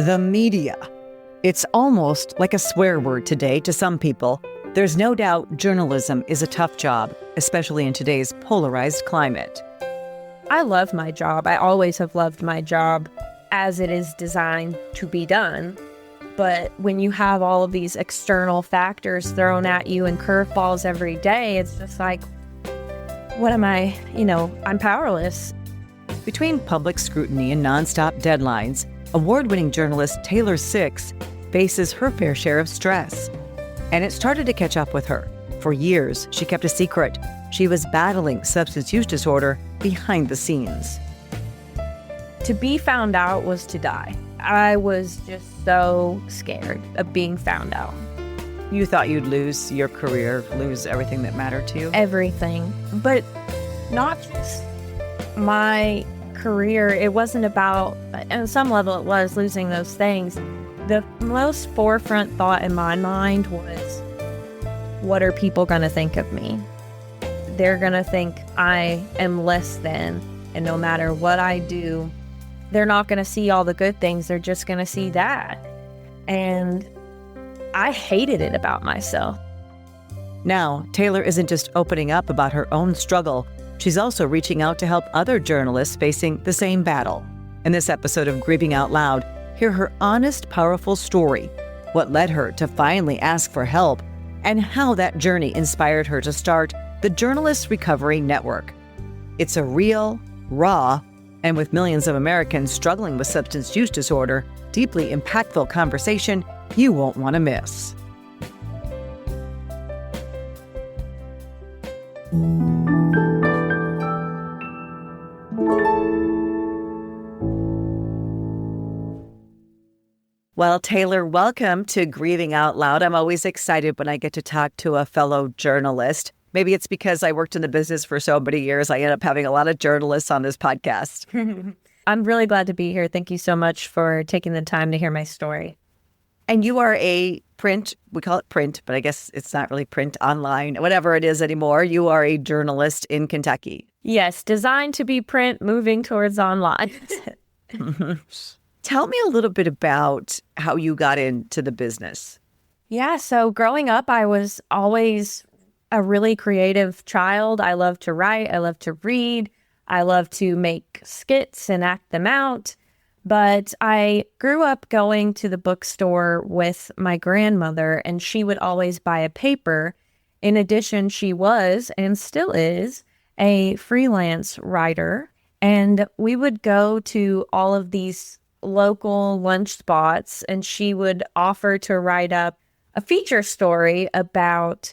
The media. It's almost like a swear word today to some people. There's no doubt journalism is a tough job, especially in today's polarized climate. I love my job. I always have loved my job as it is designed to be done. But when you have all of these external factors thrown at you and curveballs every day, it's just like, what am I? I'm powerless. Between public scrutiny and nonstop deadlines, award-winning journalist Taylor Six faces her fair share of stress. And it started to catch up with her. For years, she kept a secret. She was battling substance use disorder behind the scenes. To be found out was to die. I was just so scared of being found out. You thought you'd lose your career, lose everything that mattered to you? Everything. But not just my career. It wasn't about, on some level it was losing those things. The most forefront thought in my mind was, what are people going to think of me? They're going to think I am less than, and no matter what I do, they're not going to see all the good things. They're just going to see that. And I hated it about myself. Now, Taylor isn't just opening up about her own struggle. She's also reaching out to help other journalists facing the same battle. In this episode of Grieving Out Loud, hear her honest, powerful story, what led her to finally ask for help, and how that journey inspired her to start the Journalist Recovery Network. It's a real, raw, and with millions of Americans struggling with substance use disorder, deeply impactful conversation you won't want to miss. Well, Taylor, welcome to Grieving Out Loud. I'm always excited when I get to talk to a fellow journalist. Maybe it's because I worked in the business for so many years. I end up having a lot of journalists on this podcast. I'm really glad to be here. Thank you so much for taking the time to hear my story. And you are a print, we call it print, but I guess it's not really print, online, whatever it is anymore. You are a journalist in Kentucky. Yes, designed to be print, moving towards online. Tell me a little bit about how you got into the business. Yeah, so growing up, I was always a really creative child. I loved to write. I loved to read. I loved to make skits and act them out. But I grew up going to the bookstore with my grandmother, and she would always buy a paper. In addition, she was, and still is, a freelance writer. And we would go to all of these local lunch spots, and she would offer to write up a feature story about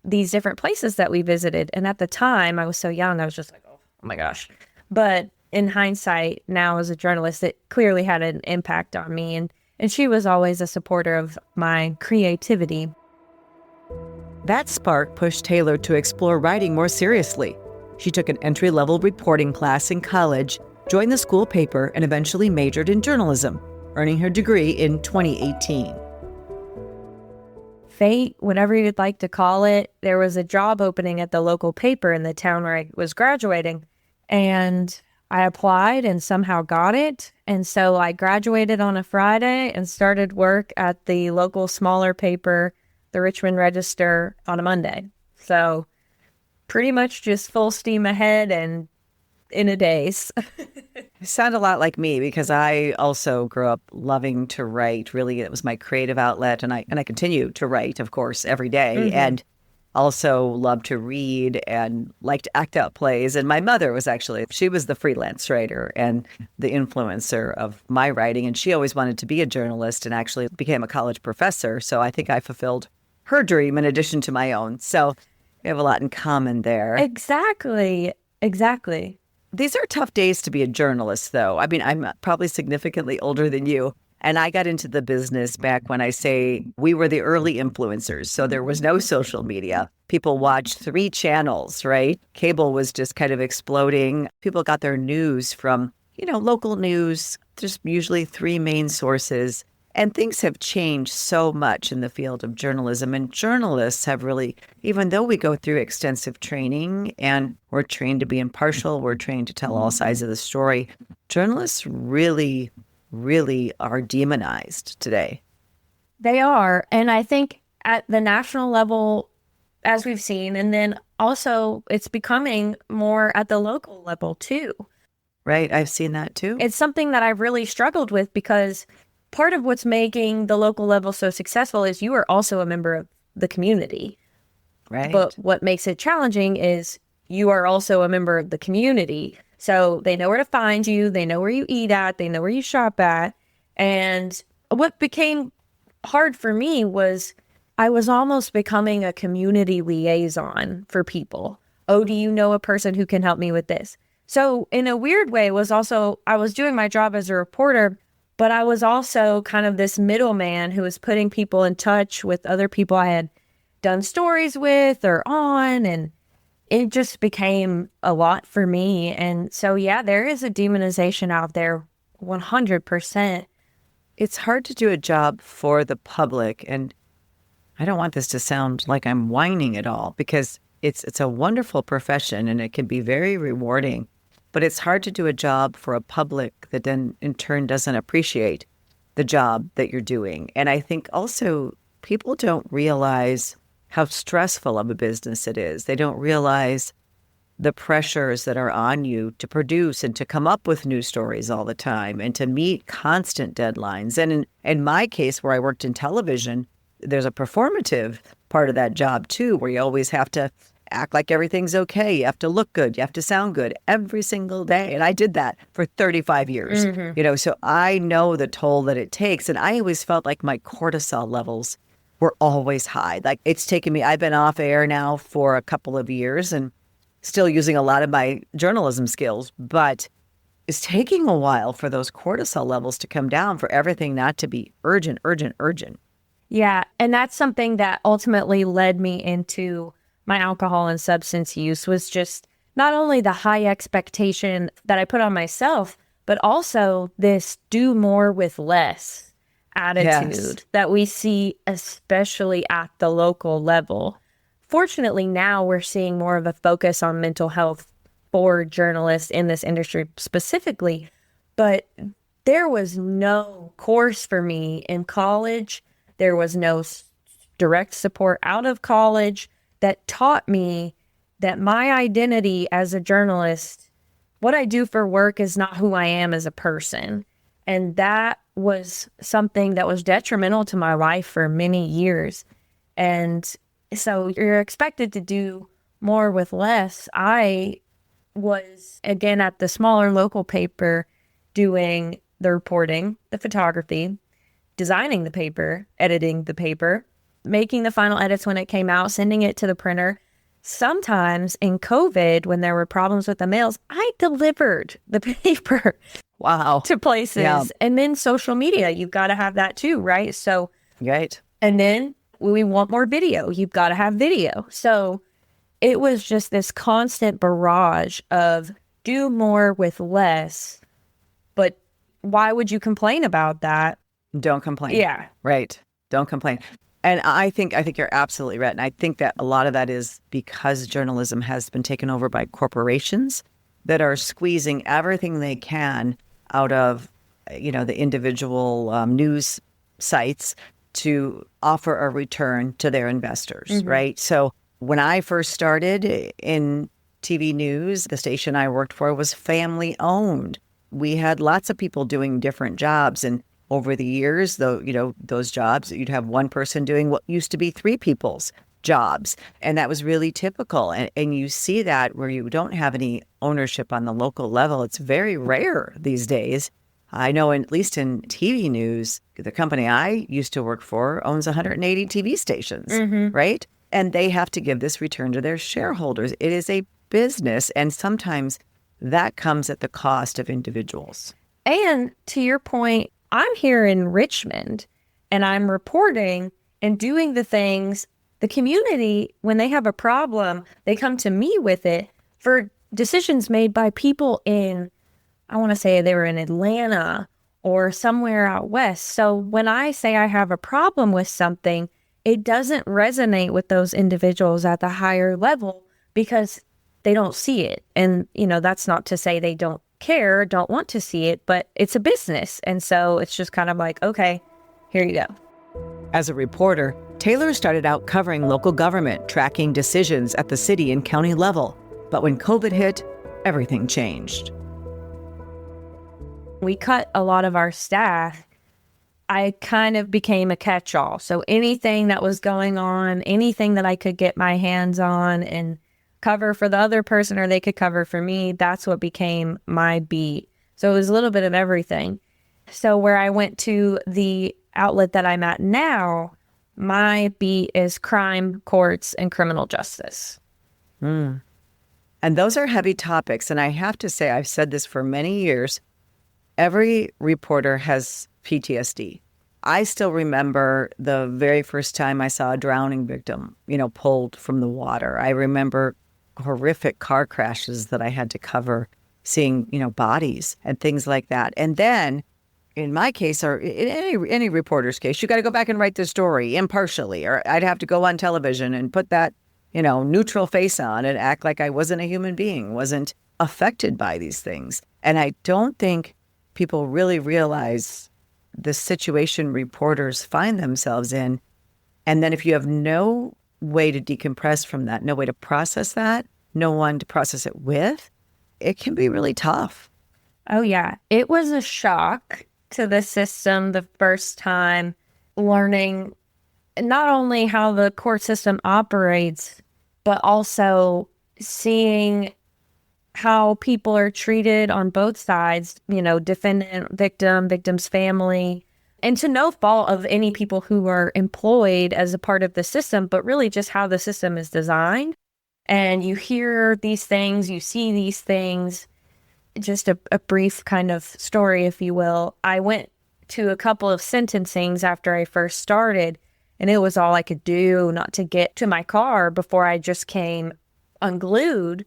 these different places that we visited. And at the time, I was so young, I was just like, oh my gosh. But in hindsight, now as a journalist, it clearly had an impact on me. And she was always a supporter of my creativity. That spark pushed Taylor to explore writing more seriously. She took an entry-level reporting class in college, joined the school paper, and eventually majored in journalism, earning her degree in 2018. Fate, whatever you'd like to call it, there was a job opening at the local paper in the town where I was graduating. And I applied and somehow got it. And so I graduated on a Friday and started work at the local smaller paper, the Richmond Register, on a Monday. So pretty much just full steam ahead and in a daze. You sound a lot like me because I also grew up loving to write. Really, it was my creative outlet. And I continue to write, of course, every day. Mm-hmm. And also love to read and like to act out plays. And my mother was she was the freelance writer and the influencer of my writing. And she always wanted to be a journalist and actually became a college professor. So I think I fulfilled her dream in addition to my own. So we have a lot in common there. Exactly. These are tough days to be a journalist, though. I mean, I'm probably significantly older than you. And I got into the business back when I say we were the early influencers. So there was no social media. People watched 3 channels, right? Cable was just kind of exploding. People got their news from, local news, just usually 3 main sources. And things have changed so much in the field of journalism. And journalists have really, even though we go through extensive training and we're trained to be impartial, we're trained to tell all sides of the story, journalists really really are demonized today. They are. And I think at the national level, as we've seen, and then also it's becoming more at the local level too. Right. I've seen that too. It's something that I've really struggled with because part of what's making the local level so successful is you are also a member of the community. Right. But what makes it challenging is you are also a member of the community. So they know where to find you. They know where you eat at. They know where you shop at. And what became hard for me was I was almost becoming a community liaison for people. Oh, do you know a person who can help me with this? So in a weird way, was also, I was doing my job as a reporter, but I was also kind of this middleman who was putting people in touch with other people I had done stories with or on, and it just became a lot for me. And so, yeah, there is a demonization out there, 100%. It's hard to do a job for the public, and I don't want this to sound like I'm whining at all, because it's a wonderful profession and it can be very rewarding, but it's hard to do a job for a public that then in turn doesn't appreciate the job that you're doing. And I think also people don't realize how stressful of a business it is. They don't realize the pressures that are on you to produce and to come up with new stories all the time and to meet constant deadlines. And in my case, where I worked in television, there's a performative part of that job too, where you always have to act like everything's okay. You have to look good. You have to sound good every single day. And I did that for 35 years, so I know the toll that it takes. And I always felt like my cortisol levels were always high. Like it's taken me, I've been off air now for a couple of years and still using a lot of my journalism skills, but it's taking a while for those cortisol levels to come down, for everything not to be urgent. Yeah. And that's something that ultimately led me into my alcohol and substance use, was just not only the high expectation that I put on myself, but also this do more with less attitude that we see, especially at the local level. Fortunately, now we're seeing more of a focus on mental health for journalists in this industry specifically, but there was no course for me in college. There was no direct support out of college that taught me that my identity as a journalist, what I do for work, is not who I am as a person. And that was something that was detrimental to my life for many years. And so you're expected to do more with less. I was, again, at the smaller local paper doing the reporting, the photography, designing the paper, editing the paper, making the final edits when it came out, sending it to the printer. Sometimes in COVID, when there were problems with the mails, I delivered the paper to places. Yeah. And then social media, you've got to have that too, right? So, right. And then we want more video. You've got to have video. So it was just this constant barrage of do more with less. But why would you complain about that? Don't complain. Yeah. Right. Don't complain. And I think you're absolutely right. And I think that a lot of that is because journalism has been taken over by corporations that are squeezing everything they can out of, the individual news sites to offer a return to their investors, right? So when I first started in TV news, the station I worked for was family owned. We had lots of people doing different jobs, and over the years, though, those jobs, you'd have one person doing what used to be three people's jobs. And that was really typical. And you see that where you don't have any ownership on the local level. It's very rare these days. I know, at least in TV news, the company I used to work for owns 180 TV stations, right? And they have to give this return to their shareholders. It is a business. And sometimes that comes at the cost of individuals. And to your point, I'm here in Richmond and I'm reporting and doing the things. The community, when they have a problem, they come to me with it for decisions made by people in, I want to say they were in Atlanta or somewhere out west. So when I say I have a problem with something, it doesn't resonate with those individuals at the higher level because they don't see it. And, that's not to say they don't care, don't want to see it, but it's a business. And so it's just kind of like, okay, here you go. As a reporter, Taylor started out covering local government, tracking decisions at the city and county level. But when COVID hit, everything changed. We cut a lot of our staff. I kind of became a catch-all. So anything that was going on, anything that I could get my hands on and cover for the other person or they could cover for me, that's what became my beat. So it was a little bit of everything. So where I went to the outlet that I'm at now, my beat is crime, courts, and criminal justice. And those are heavy topics. And I have to say, I've said this for many years, every reporter has PTSD. I still remember the very first time I saw a drowning victim, pulled from the water. I remember horrific car crashes that I had to cover, seeing, bodies and things like that. And then in my case, or in any reporter's case, you got to go back and write the story impartially, or I'd have to go on television and put that, neutral face on and act like I wasn't a human being, wasn't affected by these things. And I don't think people really realize the situation reporters find themselves in. And then if you have no way to decompress from that, no way to process that, no one to process it with, it can be really tough. Oh, yeah. It was a shock to the system the first time, learning not only how the court system operates, but also seeing how people are treated on both sides, defendant, victim, victim's family, and to no fault of any people who are employed as a part of the system, but really just how the system is designed. And you hear these things, you see these things. Just a brief kind of story, if you will. I went to a couple of sentencings after I first started, and it was all I could do not to get to my car before I just came unglued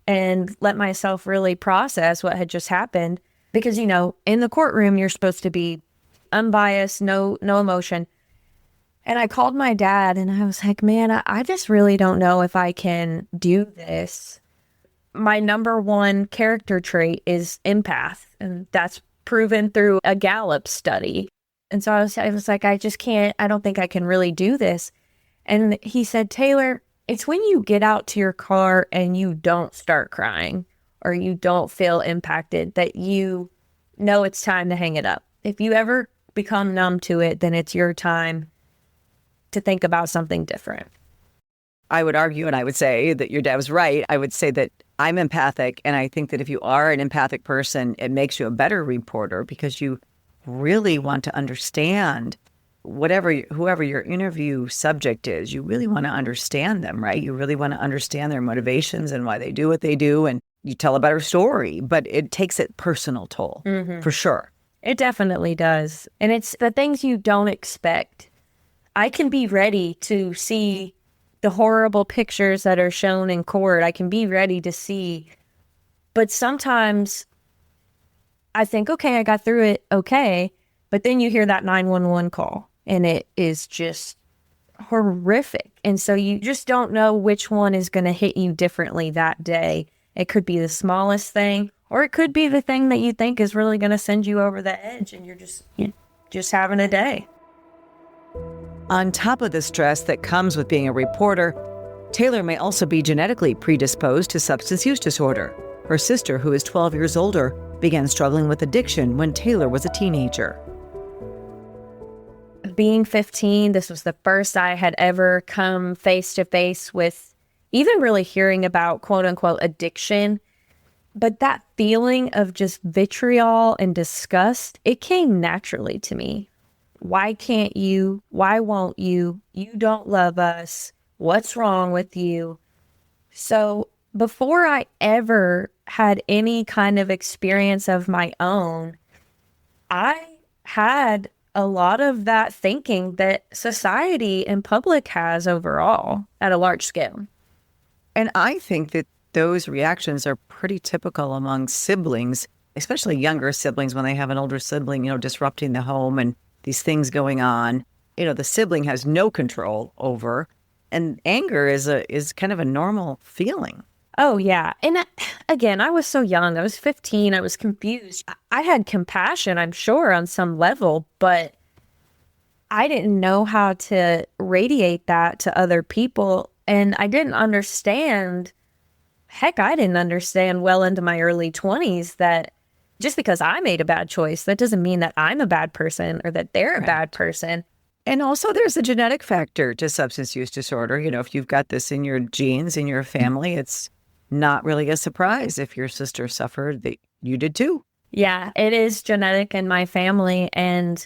and let myself really process what had just happened. Because, in the courtroom, you're supposed to be unbiased, no emotion. And I called my dad and I was like, man, I just really don't know if I can do this. My number one character trait is empath, and that's proven through a Gallup study. And so I was like, I just can't, I don't think I can really do this. And he said, Taylor, it's when you get out to your car and you don't start crying or you don't feel impacted that you know it's time to hang it up. If you ever become numb to it, then it's your time to think about something different. I would argue, and I would say that your dad was right. I would say that I'm empathic, and I think that if you are an empathic person, it makes you a better reporter because you really want to understand whoever your interview subject is. You really want to understand them, right? You really want to understand their motivations and why they do what they do, and you tell a better story, but it takes a personal toll, for sure. It definitely does. And it's the things you don't expect. I can be ready to see the horrible pictures that are shown in court. I can be ready to see. But sometimes I think, okay, I got through it okay. But then you hear that 911 call and it is just horrific. And so you just don't know which one is going to hit you differently that day. It could be the smallest thing, or it could be the thing that you think is really going to send you over the edge and you're just having a day. On top of the stress that comes with being a reporter, Taylor may also be genetically predisposed to substance use disorder. Her sister, who is 12 years older, began struggling with addiction when Taylor was a teenager. Being 15, this was the first I had ever come face to face with even really hearing about quote unquote addiction. But that feeling of just vitriol and disgust, it came naturally to me. Why can't you? Why won't you? You don't love us. What's wrong with you? So before I ever had any kind of experience of my own, I had a lot of that thinking that society and public has overall at a large scale. And I think that those reactions are pretty typical among siblings, especially younger siblings when they have an older sibling, disrupting the home and these things going on, the sibling has no control over. And anger is kind of a normal feeling. Oh, yeah. And again, I was so young. I was 15. I was confused. I had compassion, I'm sure, on some level, but I didn't know how to radiate that to other people. And I didn't understand, heck, I didn't understand well into my early 20s that just because I made a bad choice, that doesn't mean that I'm a bad person or that they're a bad person. And also, there's a genetic factor to substance use disorder. You know, if you've got this in your genes, in your family, it's not really a surprise if your sister suffered that you did too. Yeah, it is genetic in my family. And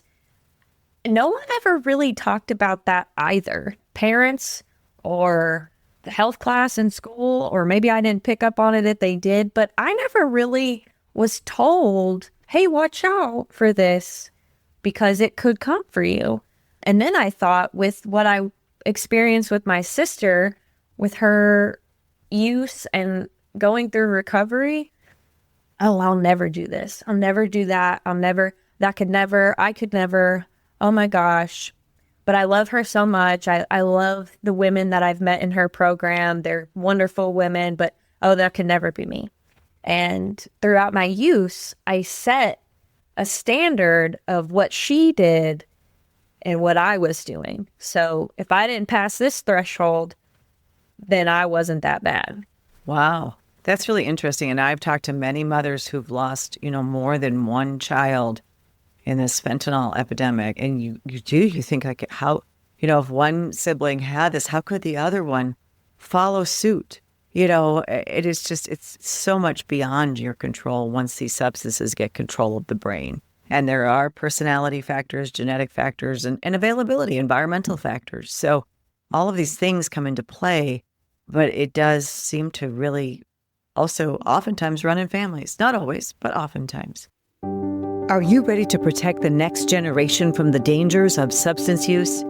no one ever really talked about that either. Parents or the health class in school, or maybe I didn't pick up on it if they did, but I never really was told, hey, watch out for this because it could come for you. And then I thought with what I experienced with my sister, with her use and going through recovery, oh, I'll never do this. I'll never do that. I could never. Oh my gosh. But I love her so much. I love the women that I've met in her program. They're wonderful women, but oh, that could never be me. And throughout my use, I set a standard of what she did and what I was doing. So if I didn't pass this threshold, then I wasn't that bad. Wow. That's really interesting. And I've talked to many mothers who've lost, more than one child in this fentanyl epidemic. And you think like how, if one sibling had this, how could the other one follow suit? It is just, it's so much beyond your control once these substances get control of the brain. And there are personality factors, genetic factors, and availability, environmental factors. So all of these things come into play, but it does seem to really also oftentimes run in families. Not always, but oftentimes. Are you ready to protect the next generation from the dangers of substance use?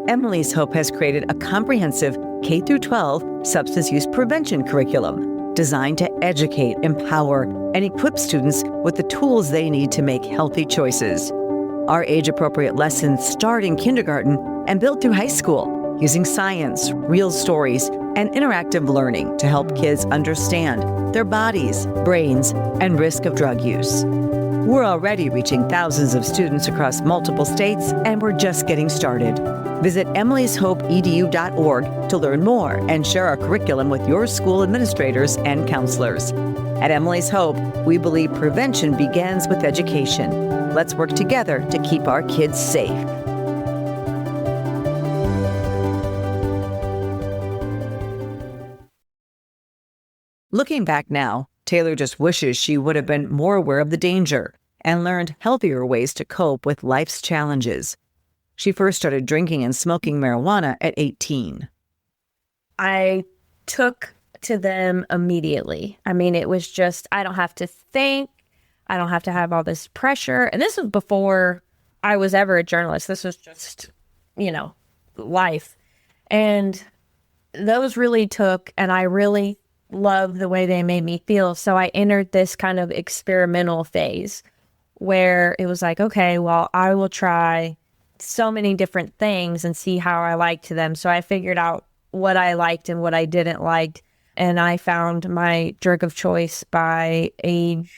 Emily's Hope has created a comprehensive K-12 substance use prevention curriculum designed to educate, empower, and equip students with the tools they need to make healthy choices. Our age-appropriate lessons start in kindergarten and build through high school, using science, real stories, and interactive learning to help kids understand their bodies, brains, and risk of drug use. We're already reaching thousands of students across multiple states, and we're just getting started. Visit emilyshopeedu.org to learn more and share our curriculum with your school administrators and counselors. At Emily's Hope, we believe prevention begins with education. Let's work together to keep our kids safe. Looking back now, Taylor just wishes she would have been more aware of the danger and learned healthier ways to cope with life's challenges. She first started drinking and smoking marijuana at 18. I took to them immediately. I mean, it was just, I don't have to think. I don't have to have all this pressure. And this was before I was ever a journalist. This was just, life. And those really took, and I really loved the way they made me feel. So I entered this kind of experimental phase where it was like, okay, well, I will try so many different things and see how I liked them. So I figured out what I liked and what I didn't like. And I found my drug of choice by age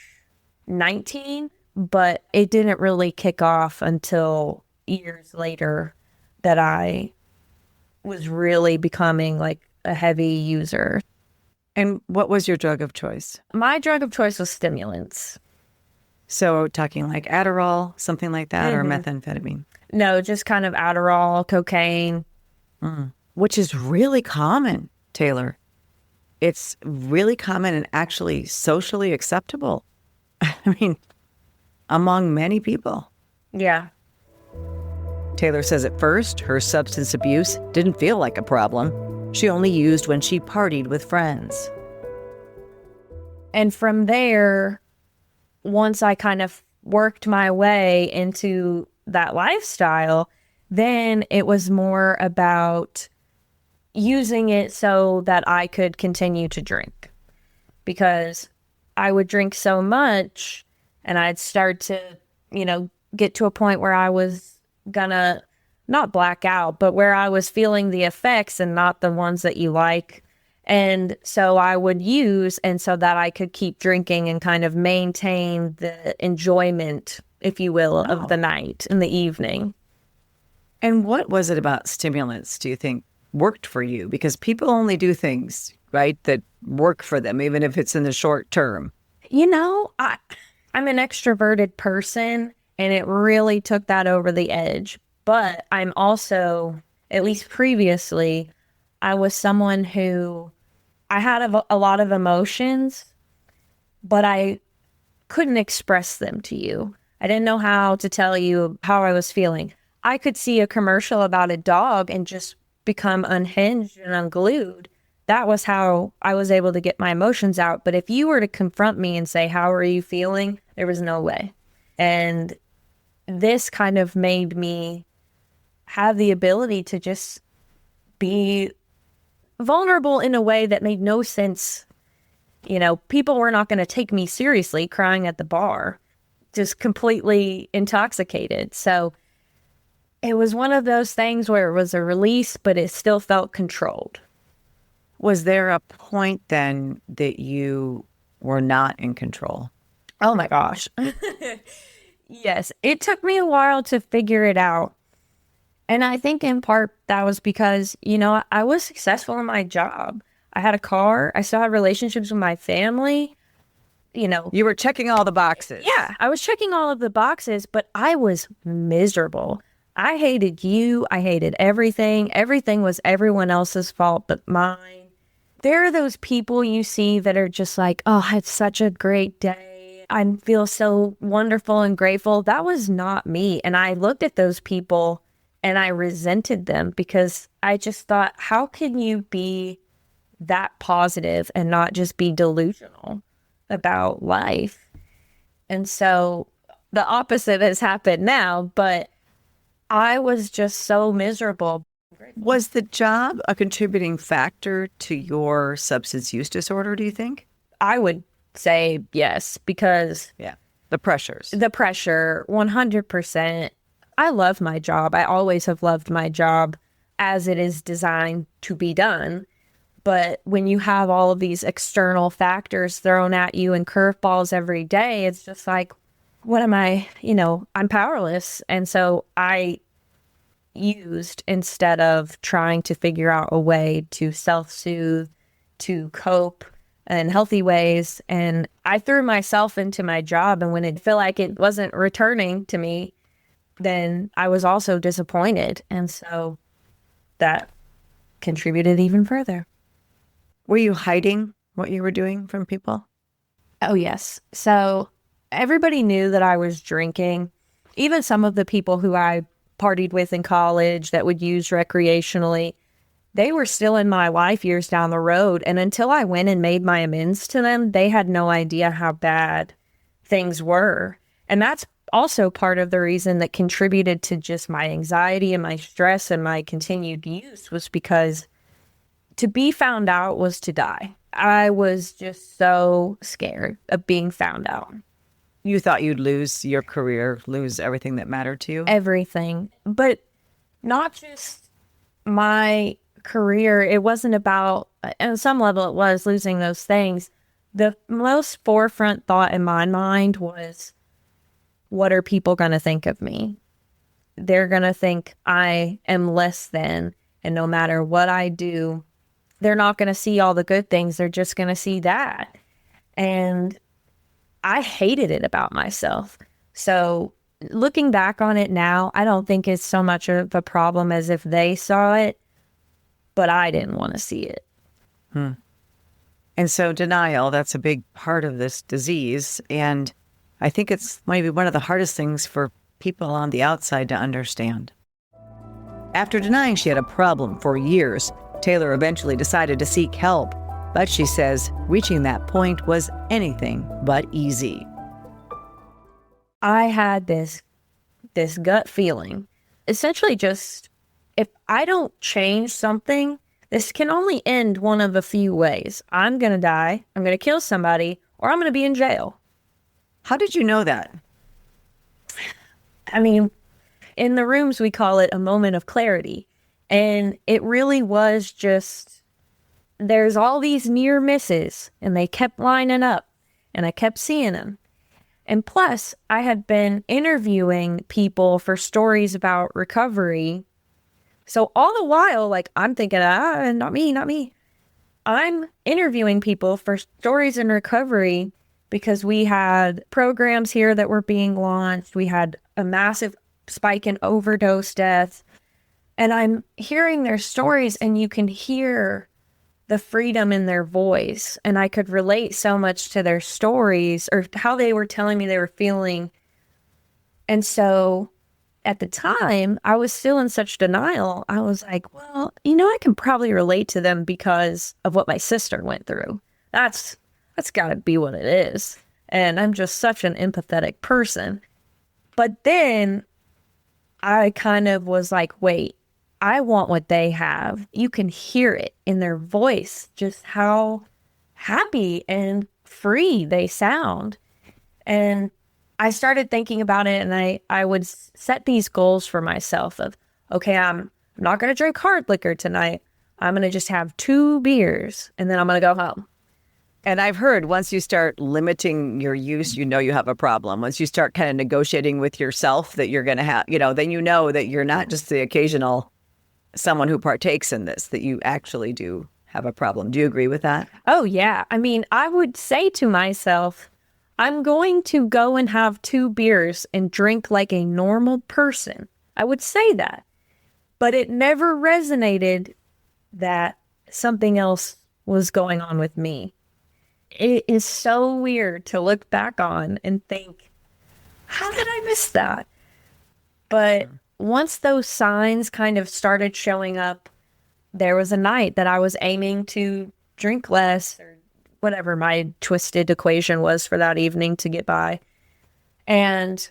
19, but it didn't really kick off until years later that I was really becoming like a heavy user. And what was your drug of choice? My drug of choice was stimulants. So talking like Adderall, something like that, or methamphetamine? No, just kind of Adderall, cocaine. Which is really common, Taylor. It's really common and actually socially acceptable. I mean, among many people. Yeah. Taylor says at first, her substance abuse didn't feel like a problem. She only used when she partied with friends. And from there, once I kind of worked my way into that lifestyle, then it was more about using it so that I could continue to drink. Because I would drink so much and I'd start to, get to a point where I was gonna not black out, but where I was feeling the effects and not the ones that you like. And so I would use, and so that I could keep drinking and kind of maintain the enjoyment, if you will, of the night in the evening. And what was it about stimulants, do you think, worked for you? Because people only do things, right, that work for them, even if it's in the short term. I'm an extroverted person, and it really took that over the edge. But I'm also, at least previously, I was someone who I had a lot of emotions, but I couldn't express them to you. I didn't know how to tell you how I was feeling. I could see a commercial about a dog and just become unhinged and unglued. That was how I was able to get my emotions out. But if you were to confront me and say, how are you feeling? There was no way. And this kind of made me have the ability to just be vulnerable in a way that made no sense. People were not going to take me seriously crying at the bar, just completely intoxicated. So it was one of those things where it was a release, but it still felt controlled. Was there a point then that you were not in control? Oh my gosh. Yes, it took me a while to figure it out. And I think in part that was because, I was successful in my job. I had a car. I still had relationships with my family. You were checking all the boxes. Yeah, I was checking all of the boxes, but I was miserable. I hated you. I hated everything. Everything was everyone else's fault but mine. There are those people you see that are just like, oh, I had such a great day. I feel so wonderful and grateful. That was not me. And I looked at those people and I resented them because I just thought, how can you be that positive and not just be delusional about life? And so the opposite has happened now, but I was just so miserable. Was the job a contributing factor to your substance use disorder, do you think? I would say yes, because the pressures. The pressure, 100%. I love my job. I always have loved my job as it is designed to be done. But when you have all of these external factors thrown at you and curveballs every day, it's just like, what am I, I'm powerless. And so I used instead of trying to figure out a way to self-soothe, to cope in healthy ways. And I threw myself into my job. And when it felt like it wasn't returning to me, then I was also disappointed. And so that contributed even further. Were you hiding what you were doing from people? Oh, yes. So everybody knew that I was drinking. Even some of the people who I partied with in college that would use recreationally, they were still in my life years down the road. And until I went and made my amends to them, they had no idea how bad things were. And that's also part of the reason that contributed to just my anxiety and my stress and my continued use, was because to be found out was to die. I was just so scared of being found out. You thought you'd lose your career, lose everything that mattered to you? Everything. But not just my career. It wasn't about, on some level it was losing those things. The most forefront thought in my mind was, what are people going to think of me? They're going to think I am less than, and no matter what I do, they're not going to see all the good things. They're just going to see that. And I hated it about myself. So looking back on it now, I don't think it's so much of a problem as if they saw it, but I didn't want to see it. And so denial, that's a big part of this disease. And I think it's maybe one of the hardest things for people on the outside to understand. After denying she had a problem for years, Taylor eventually decided to seek help. But she says reaching that point was anything but easy. I had this gut feeling, essentially just, if I don't change something, this can only end one of a few ways. I'm going to die, I'm going to kill somebody, or I'm going to be in jail. How did you know that? I mean, in the rooms, we call it a moment of clarity. And it really was just there's all these near misses, and they kept lining up, and I kept seeing them. And plus, I had been interviewing people for stories about recovery. So all the while, like, I'm thinking, not me, not me. I'm interviewing people for stories in recovery because we had programs here that were being launched. We had a massive spike in overdose deaths. And I'm hearing their stories, and you can hear the freedom in their voice. And I could relate so much to their stories or how they were telling me they were feeling. And so at the time, I was still in such denial. I was like, well, I can probably relate to them because of what my sister went through. That's got to be what it is. And I'm just such an empathetic person. But then I kind of was like, wait, I want what they have. You can hear it in their voice, just how happy and free they sound. And I started thinking about it, and I would set these goals for myself of, okay, I'm not going to drink hard liquor tonight. I'm going to just have 2 beers, and then I'm going to go home. And I've heard once you start limiting your use, you have a problem. Once you start kind of negotiating with yourself that you're going to have, then you know that you're not just the occasional someone who partakes in this, that you actually do have a problem. Do you agree with that? Oh, yeah. I mean, I would say to myself, I'm going to go and have 2 beers and drink like a normal person. I would say that. But it never resonated that something else was going on with me. It is so weird to look back on and think, how did I miss that? But once those signs kind of started showing up, there was a night that I was aiming to drink less, or whatever my twisted equation was for that evening to get by. And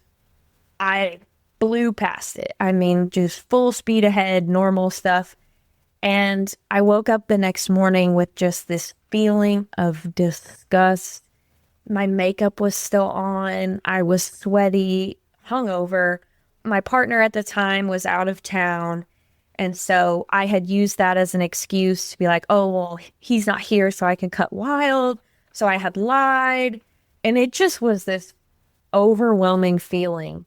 I blew past it. I mean, just full speed ahead, normal stuff. And I woke up the next morning with just this feeling of disgust. My makeup was still on. I was sweaty, hungover. My partner at the time was out of town. And so I had used that as an excuse to be like, oh, well, he's not here, so I can cut wild. So I had lied. And it just was this overwhelming feeling.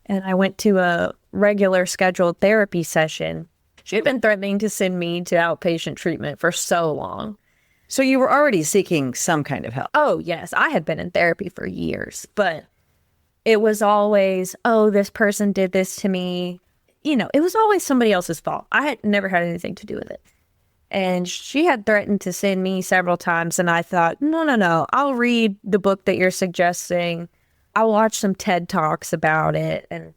And I went to a regular scheduled therapy session. She had been threatening to send me to outpatient treatment for so long. So you were already seeking some kind of help. Oh, yes. I had been in therapy for years, but it was always, oh, this person did this to me. It was always somebody else's fault. I had never had anything to do with it. And she had threatened to send me several times. And I thought, no. I'll read the book that you're suggesting. I'll watch some TED Talks about it. And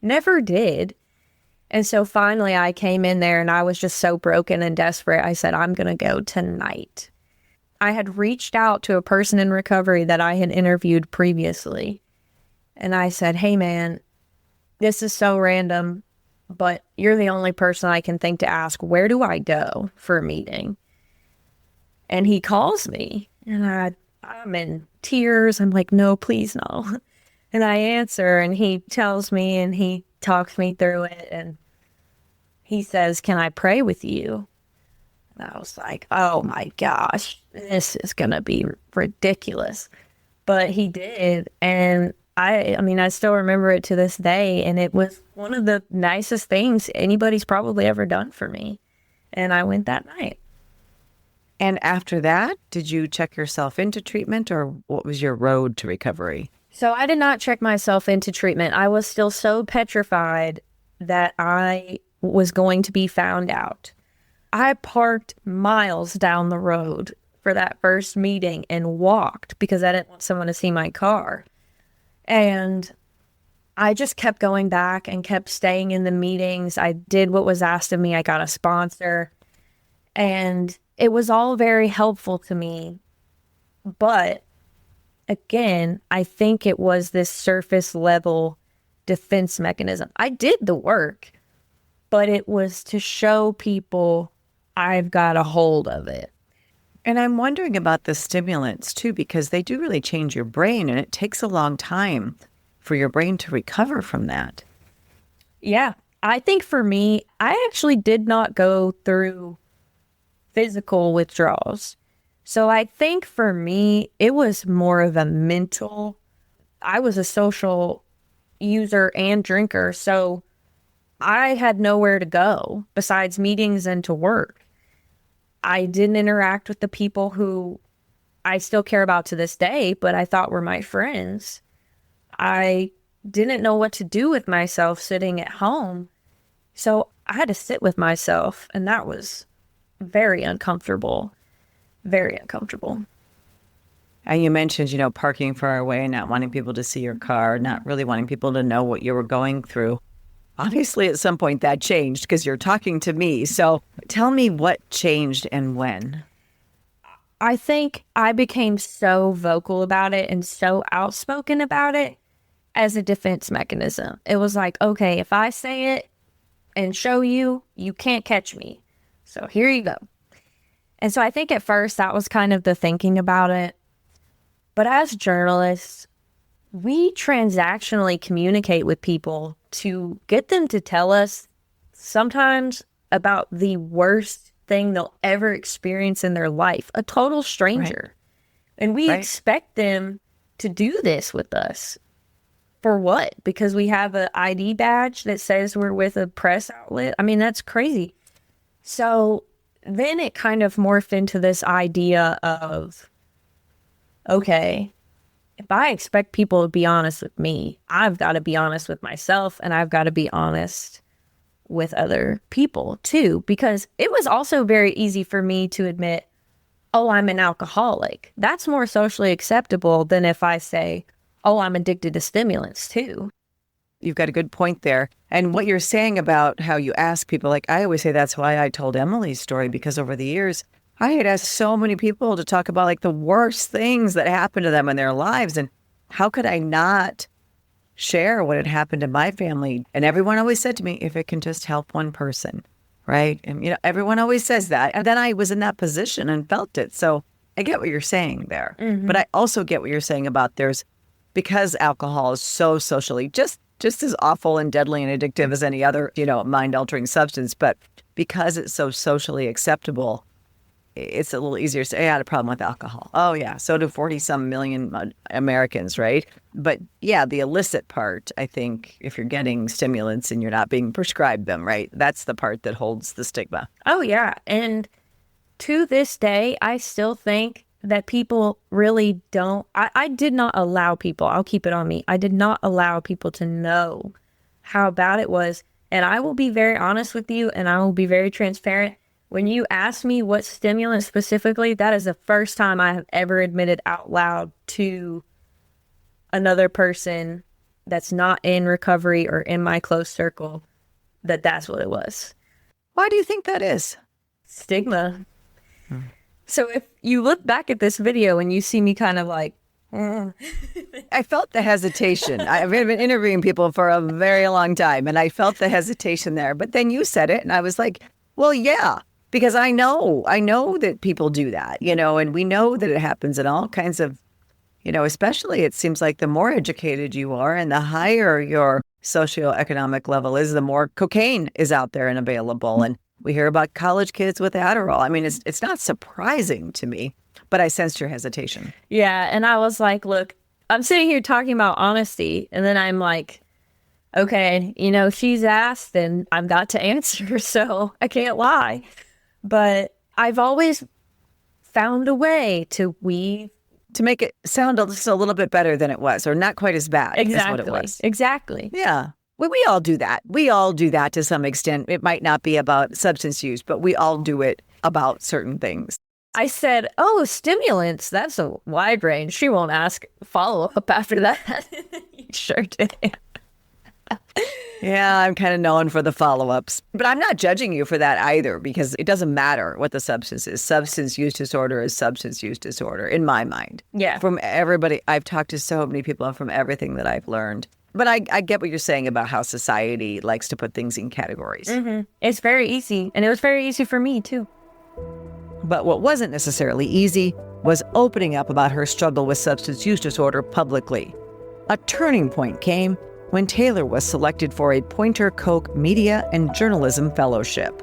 never did. And so finally I came in there and I was just so broken and desperate. I said, I'm going to go tonight. I had reached out to a person in recovery that I had interviewed previously. And I said, hey, man, this is so random, but you're the only person I can think to ask, where do I go for a meeting? And he calls me and I'm in tears. I'm like, no, please, no. And I answer and he tells me and he talks me through it. And he says, can I pray with you? And I was like, oh my gosh, this is going to be ridiculous. But he did. And I mean, I still remember it to this day. And it was one of the nicest things anybody's probably ever done for me. And I went that night. And after that, did you check yourself into treatment, or what was your road to recovery? So I did not check myself into treatment. I was still so petrified that I was going to be found out. I parked miles down the road for that first meeting and walked because I didn't want someone to see my car. And I just kept going back and kept staying in the meetings. I did what was asked of me. I got a sponsor. And it was all very helpful to me. But again, I think it was this surface level defense mechanism. I did the work, but it was to show people I've got a hold of it. And I'm wondering about the stimulants too, because they do really change your brain, and it takes a long time for your brain to recover from that. Yeah, I think for me, I actually did not go through physical withdrawals. So I think for me, it was more of a mental. I was a social user and drinker, so I had nowhere to go besides meetings and to work. I didn't interact with the people who I still care about to this day, but I thought were my friends. I didn't know what to do with myself sitting at home. So I had to sit with myself, and that was very uncomfortable. Very uncomfortable. And you mentioned, parking far away, not wanting people to see your car, not really wanting people to know what you were going through. Obviously, at some point that changed because you're talking to me. So tell me what changed and when. I think I became so vocal about it and so outspoken about it as a defense mechanism. It was like, okay, if I say it and show you, you can't catch me. So here you go. And so I think at first that was kind of the thinking about it. But as journalists, we transactionally communicate with people to get them to tell us sometimes about the worst thing they'll ever experience in their life, a total stranger. Right. And we expect them to do this with us. For what? Because we have an ID badge that says we're with a press outlet? I mean, that's crazy. So then it kind of morphed into this idea of, okay, if I expect people to be honest with me, I've got to be honest with myself, and I've got to be honest with other people too, because it was also very easy for me to admit, oh, I'm an alcoholic. That's more socially acceptable than if I say, oh, I'm addicted to stimulants too. You've got a good point there. And what you're saying about how you ask people, like I always say, that's why I told Emily's story, because over the years, I had asked so many people to talk about like the worst things that happened to them in their lives. And how could I not share what had happened to my family? And everyone always said to me, if it can just help one person, right? And, everyone always says that. And then I was in that position and felt it. So I get what you're saying there. Mm-hmm. But I also get what you're saying about because alcohol is so socially just as awful and deadly and addictive as any other, mind-altering substance. But because it's so socially acceptable, it's a little easier to say, I had a problem with alcohol. Oh, yeah. So do 40-some million Americans, right? But yeah, the illicit part, I think, if you're getting stimulants and you're not being prescribed them, right? That's the part that holds the stigma. Oh, yeah. And to this day, I still think that people really don't. I did not allow people, I'll keep it on me. I did not allow people to know how bad it was. And I will be very honest with you, and I will be very transparent. When you ask me what stimulant specifically, that is the first time I have ever admitted out loud to another person that's not in recovery or in my close circle that that's what it was. Why do you think that is? Stigma. So if you look back at this video and you see me kind of like, I felt the hesitation. I've been interviewing people for a very long time, and I felt the hesitation there. But then you said it, and I was like, well, yeah. Because I know that people do that, and we know that it happens in all kinds of, especially it seems like the more educated you are and the higher your socioeconomic level is, the more cocaine is out there and available. And we hear about college kids with Adderall. I mean, it's not surprising to me, but I sensed your hesitation. Yeah. And I was like, look, I'm sitting here talking about honesty. And then I'm like, okay, she's asked and I've got to answer. So I can't lie. But I've always found a way to make it sound just a little bit better than it was, or not quite as bad as what it was. Exactly. Yeah. Well, we all do that. We all do that to some extent. It might not be about substance use, but we all do it about certain things. I said, oh, stimulants, that's a wide range. She won't ask follow-up after that. You sure did. Yeah, I'm kind of known for the follow-ups. But I'm not judging you for that either, because it doesn't matter what the substance is. Substance use disorder is substance use disorder, in my mind. Yeah. From everybody, I've talked to so many people from everything that I've learned. But I get what you're saying about how society likes to put things in categories. Mm-hmm. It's very easy. And it was very easy for me, too. But what wasn't necessarily easy was opening up about her struggle with substance use disorder publicly. A turning point came when Taylor was selected for a Poynter Koch Media and Journalism Fellowship.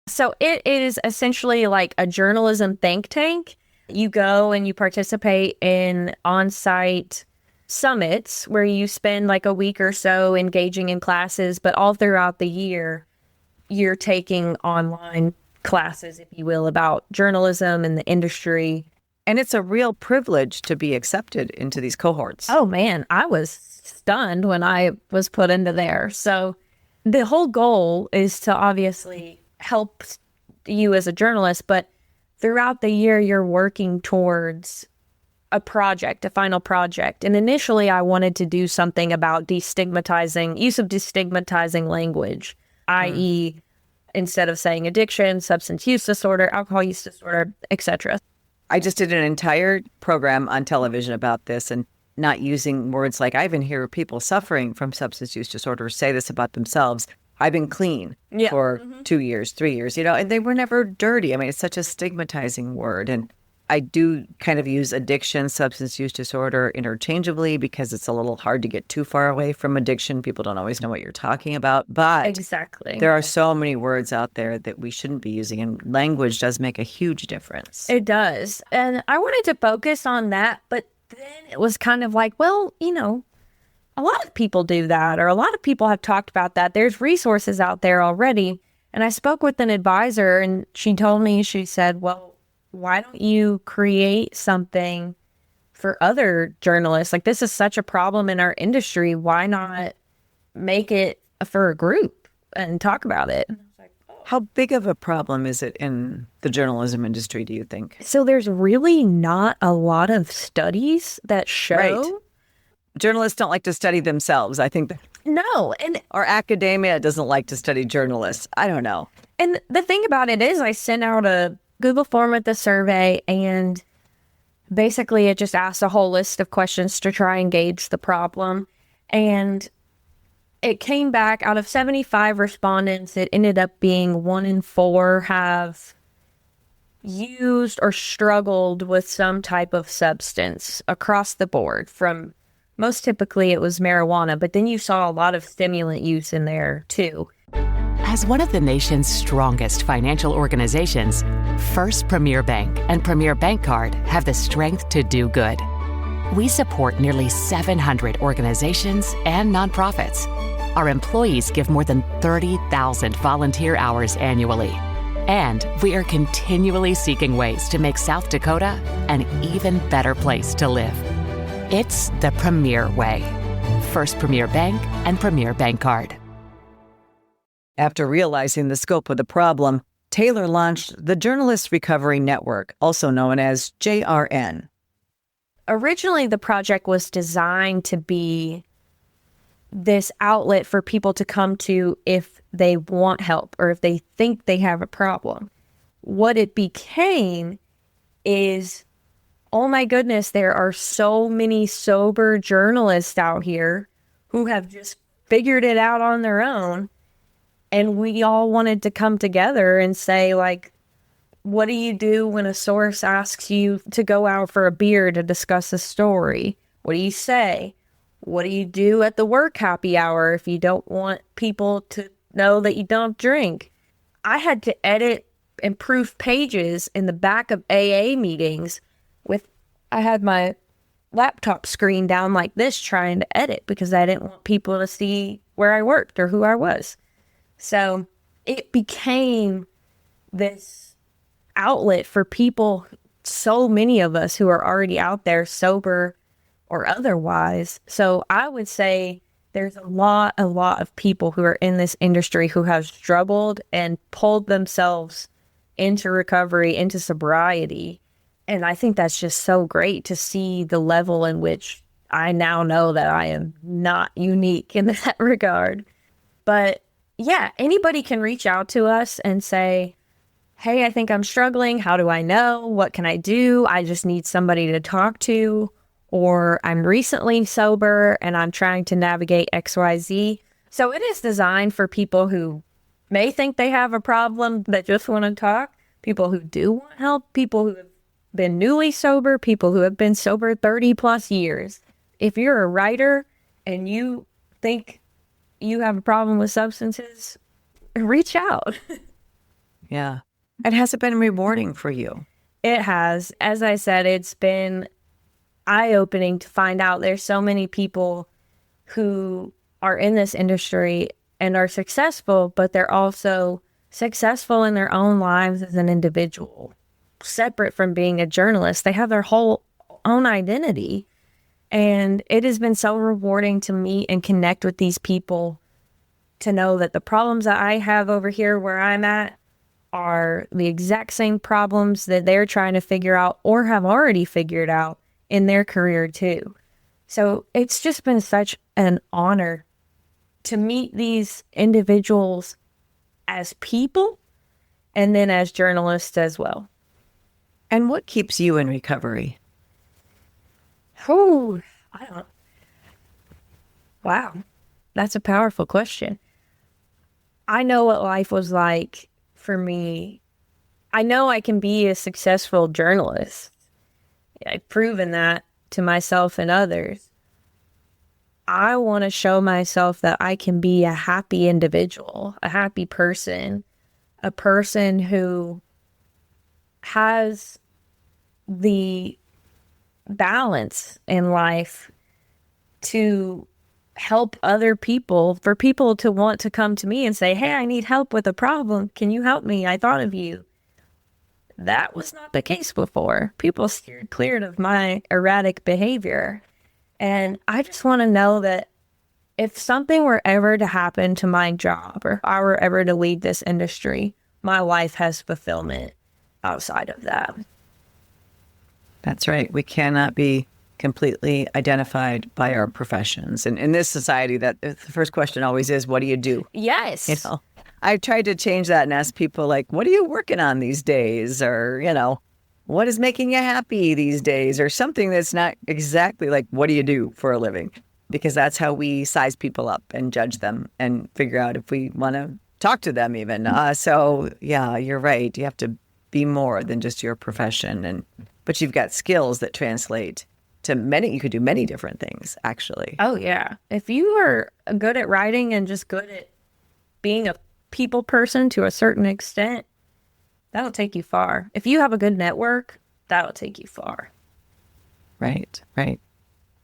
So it is essentially like a journalism think tank. You go and you participate in on-site summits where you spend like a week or so engaging in classes, but all throughout the year, you're taking online classes, if you will, about journalism and the industry. And it's a real privilege to be accepted into these cohorts. Oh man, I was stunned when I was put into there. So the whole goal is to obviously help you as a journalist, but throughout the year, you're working towards a project, a final project. And initially, I wanted to do something about use of destigmatizing language, i.e., instead of saying addiction, substance use disorder, alcohol use disorder, etc. I just did an entire program on television about this and not using words like, I even hear people suffering from substance use disorder say this about themselves. I've been clean for 2 years, 3 years, and they were never dirty. I mean, it's such a stigmatizing word. And I do kind of use addiction, substance use disorder interchangeably because it's a little hard to get too far away from addiction. People don't always know what you're talking about. But exactly, there are so many words out there that we shouldn't be using. And language does make a huge difference. It does. And I wanted to focus on that. But then it was kind of like, well, a lot of people do that, or a lot of people have talked about that. There's resources out there already. And I spoke with an advisor and she told me, she said, well, why don't you create something for other journalists? Like, this is such a problem in our industry. Why not make it for a group and talk about it? And I was like, oh. How big of a problem is it in the journalism industry, do you think? So there's really not a lot of studies that show. Right. Journalists don't like to study themselves, I think. No. Or academia doesn't like to study journalists. I don't know. And the thing about it is I sent out a Google form with the survey, and basically it just asks a whole list of questions to try and gauge the problem. And it came back, out of 75 respondents, it ended up being 1 in 4 have used or struggled with some type of substance across the board. From most typically it was marijuana, but then you saw a lot of stimulant use in there too. As one of the nation's strongest financial organizations, First Premier Bank and Premier Bank Card have the strength to do good. We support nearly 700 organizations and nonprofits. Our employees give more than 30,000 volunteer hours annually. And we are continually seeking ways to make South Dakota an even better place to live. It's the Premier way. First Premier Bank and Premier Bank Card. After realizing the scope of the problem, Taylor launched the Journalist Recovery Network, also known as JRN. Originally, the project was designed to be this outlet for people to come to if they want help or if they think they have a problem. What it became is, oh my goodness, there are so many sober journalists out here who have just figured it out on their own. And we all wanted to come together and say, like, what do you do when a source asks you to go out for a beer to discuss a story? What do you say? What do you do at the work happy hour if you don't want people to know that you don't drink? I had to edit and proof pages in the back of AA meetings I had my laptop screen down like this trying to edit because I didn't want people to see where I worked or who I was. So it became this outlet for people, so many of us who are already out there, sober or otherwise. So I would say there's a lot of people who are in this industry who have struggled and pulled themselves into recovery, into sobriety. And I think that's just so great to see the level in which I now know that I am not unique in that regard. But yeah, anybody can reach out to us and say, hey, I think I'm struggling. How do I know? What can I do? I just need somebody to talk to. Or I'm recently sober and I'm trying to navigate XYZ. So it is designed for people who may think they have a problem that just want to talk, people who do want help, people who have been newly sober, people who have been sober 30 plus years. If you're a writer and you think you have a problem with substances, reach out. Yeah. And has it been rewarding for you? It has. As I said, it's been eye-opening to find out there's so many people who are in this industry and are successful, but they're also successful in their own lives as an individual, separate from being a journalist. They have their whole own identity. And it has been so rewarding to meet and connect with these people, to know that the problems that I have over here where I'm at are the exact same problems that they're trying to figure out or have already figured out in their career too. So it's just been such an honor to meet these individuals as people and then as journalists as well. And what keeps you in recovery? Oh, I don't. Wow, that's a powerful question. I know what life was like for me. I know I can be a successful journalist. I've proven that to myself and others. I want to show myself that I can be a happy individual, a happy person, a person who has the balance in life to help other people, for people to want to come to me and say, hey, I need help with a problem. Can you help me? I thought of you. That was not the case before. People steered clear of my erratic behavior. And I just want to know that if something were ever to happen to my job, or if I were ever to leave this industry, my life has fulfillment outside of that. That's right. We cannot be completely identified by our professions. And in this society, that the first question always is, what do you do? Yes. You know, I tried to change that and ask people like, what are you working on these days? Or, you know, what is making you happy these days? Or something that's not exactly like, what do you do for a living? Because that's how we size people up and judge them and figure out if we want to talk to them even. So yeah, you're right. You have to be more than just your profession. But you've got skills that translate to many. You could do many different things, actually. Oh, yeah. If you are good at writing and just good at being a people person to a certain extent, that'll take you far. If you have a good network, that'll take you far. Right, right.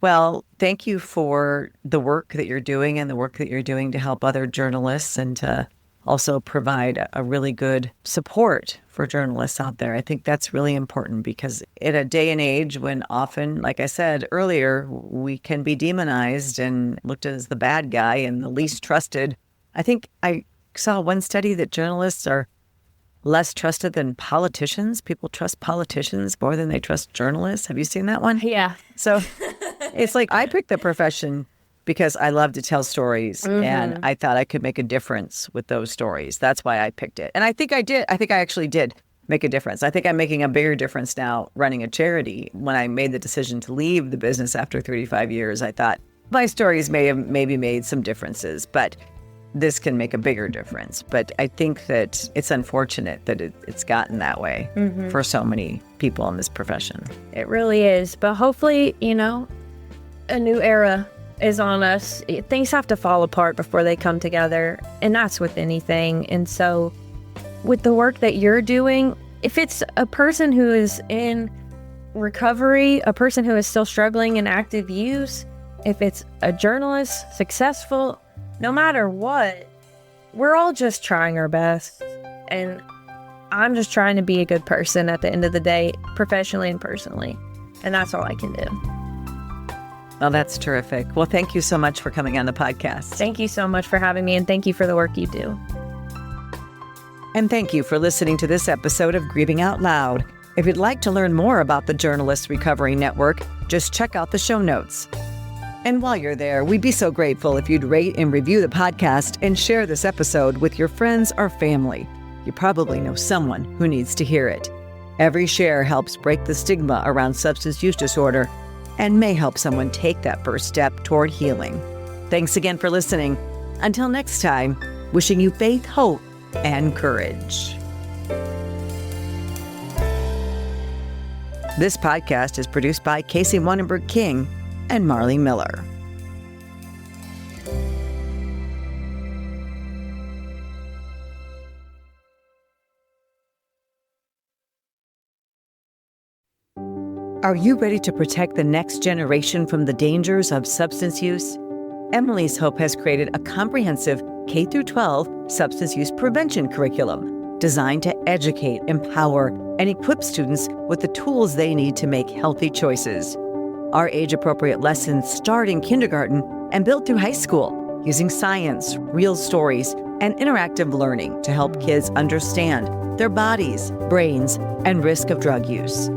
Well, thank you for the work that you're doing and the work that you're doing to help other journalists and to also provide a really good support for journalists out there. I think that's really important because in a day and age when often, like I said earlier, we can be demonized and looked at as the bad guy and the least trusted. I think I saw one study that journalists are less trusted than politicians. People trust politicians more than they trust journalists. Have you seen that one? Yeah. So it's like I picked the profession because I love to tell stories and I thought I could make a difference with those stories. That's why I picked it. And I think I did. I think I actually did make a difference. I think I'm making a bigger difference now running a charity. When I made the decision to leave the business after 35 years, I thought my stories may have maybe made some differences, but this can make a bigger difference. But I think that it's unfortunate that it's gotten that way for so many people in this profession. It really is. But hopefully, you know, a new era is on us. Things have to fall apart before they come together, and that's with anything. And so with the work that you're doing, if it's a person who is in recovery, a person who is still struggling in active use, if it's a journalist, successful, no matter what, we're all just trying our best. And I'm just trying to be a good person at the end of the day, professionally and personally. And that's all I can do. Well, that's terrific. Well, thank you so much for coming on the podcast. Thank you so much for having me, and thank you for the work you do. And thank you for listening to this episode of Grieving Out Loud. If you'd like to learn more about the Journalists Recovery Network, just check out the show notes. And while you're there, we'd be so grateful if you'd rate and review the podcast and share this episode with your friends or family. You probably know someone who needs to hear it. Every share helps break the stigma around substance use disorder and may help someone take that first step toward healing. Thanks again for listening. Until next time, wishing you faith, hope, and courage. This podcast is produced by Casey Wonnenberg King and Marley Miller. Are you ready to protect the next generation from the dangers of substance use? Emily's Hope has created a comprehensive K-12 substance use prevention curriculum designed to educate, empower, and equip students with the tools they need to make healthy choices. Our age-appropriate lessons start in kindergarten and build through high school, using science, real stories, and interactive learning to help kids understand their bodies, brains, and risk of drug use.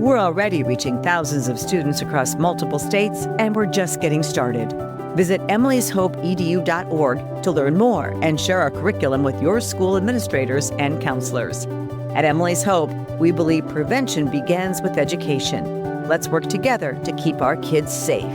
We're already reaching thousands of students across multiple states, and we're just getting started. Visit emilyshopeedu.org to learn more and share our curriculum with your school administrators and counselors. At Emily's Hope, we believe prevention begins with education. Let's work together to keep our kids safe.